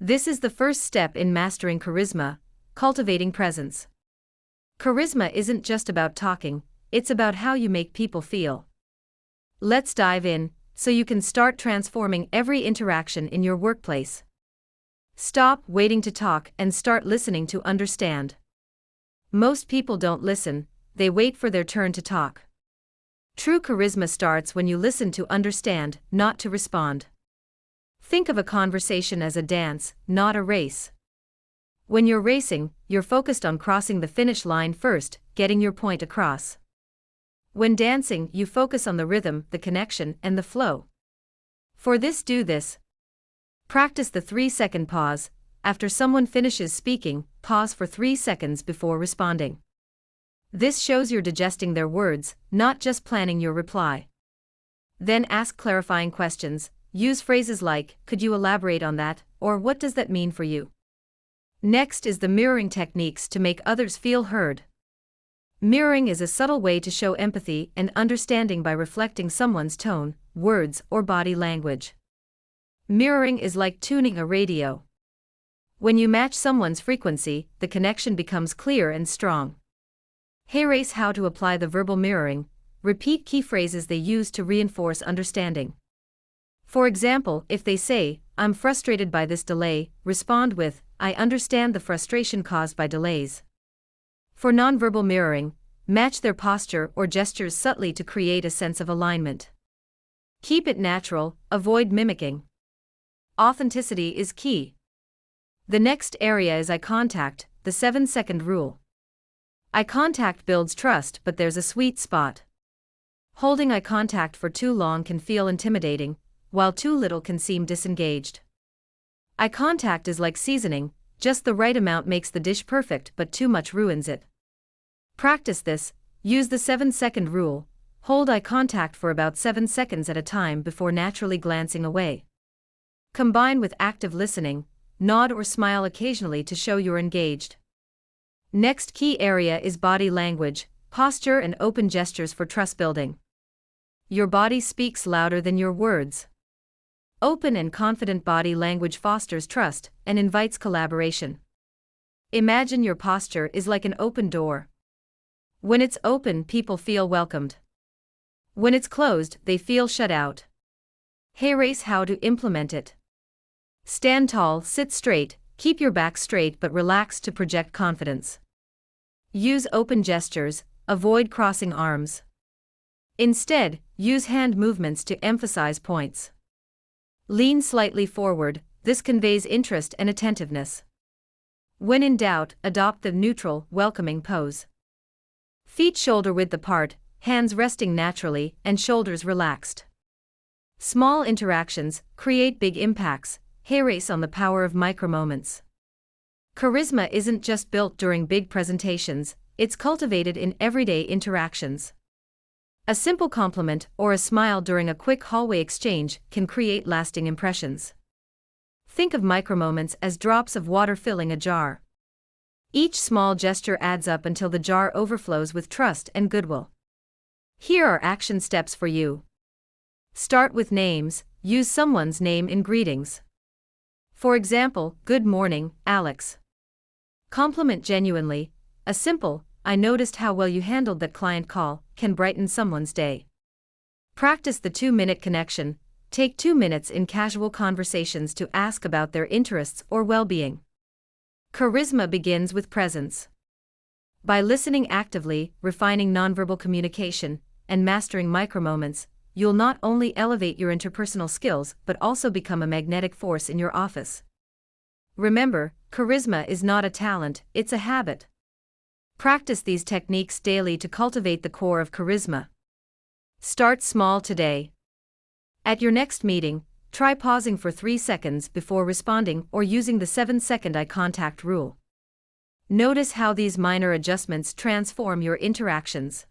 This is the first step in mastering charisma, cultivating presence. Charisma isn't just about talking, it's about how you make people feel. Let's dive in, so you can start transforming every interaction in your workplace. Stop waiting to talk and start listening to understand. Most people don't listen, they wait for their turn to talk. True charisma starts when you listen to understand, not to respond. Think of a conversation as a dance, not a race. When you're racing, you're focused on crossing the finish line first, getting your point across. When dancing, you focus on the rhythm, the connection, and the flow. For this, do this. Practice the 3-second pause. After someone finishes speaking, pause for 3 seconds before responding. This shows you're digesting their words, not just planning your reply. Then ask clarifying questions. Use phrases like, "Could you elaborate on that?" or "What does that mean for you?" Next is the mirroring techniques to make others feel heard. Mirroring is a subtle way to show empathy and understanding by reflecting someone's tone, words, or body language. Mirroring is like tuning a radio. When you match someone's frequency, the connection becomes clear and strong. Here's how to apply the verbal mirroring. Repeat key phrases they use to reinforce understanding. For example, if they say, "I'm frustrated by this delay," respond with, "I understand the frustration caused by delays." For nonverbal mirroring, match their posture or gestures subtly to create a sense of alignment. Keep it natural, avoid mimicking. Authenticity is key. The next area is eye contact, the 7-second rule. Eye contact builds trust, but there's a sweet spot. Holding eye contact for too long can feel intimidating, while too little can seem disengaged. Eye contact is like seasoning, just the right amount makes the dish perfect, but too much ruins it. Practice this, use the 7-second rule, hold eye contact for about 7 seconds at a time before naturally glancing away. Combine with active listening, nod or smile occasionally to show you're engaged. Next key area is body language, posture and open gestures for trust building. Your body speaks louder than your words. Open and confident body language fosters trust and invites collaboration. Imagine your posture is like an open door. When it's open, people feel welcomed. When it's closed, they feel shut out. Here's how to implement it. Stand tall, sit straight, keep your back straight but relaxed to project confidence. Use open gestures, avoid crossing arms. Instead, use hand movements to emphasize points. Lean slightly forward, this conveys interest and attentiveness. When in doubt, adopt the neutral, welcoming pose. Feet shoulder-width apart, hands resting naturally, and shoulders relaxed. Small interactions create big impacts. Here's on the power of micro-moments. Charisma isn't just built during big presentations, it's cultivated in everyday interactions. A simple compliment or a smile during a quick hallway exchange can create lasting impressions. Think of micromoments as drops of water filling a jar. Each small gesture adds up until the jar overflows with trust and goodwill. Here are action steps for you. Start with names, use someone's name in greetings. For example, "Good morning, Alex." Compliment genuinely, a simple, "I noticed how well you handled that client call," can brighten someone's day. Practice the 2-minute connection. Take 2 minutes in casual conversations to ask about their interests or well-being. Charisma begins with presence. By listening actively, refining nonverbal communication, and mastering micromoments, you'll not only elevate your interpersonal skills but also become a magnetic force in your office. Remember, charisma is not a talent, it's a habit. Practice these techniques daily to cultivate the core of charisma. Start small today. At your next meeting, try pausing for 3 seconds before responding or using the 7-second eye contact rule. Notice how these minor adjustments transform your interactions.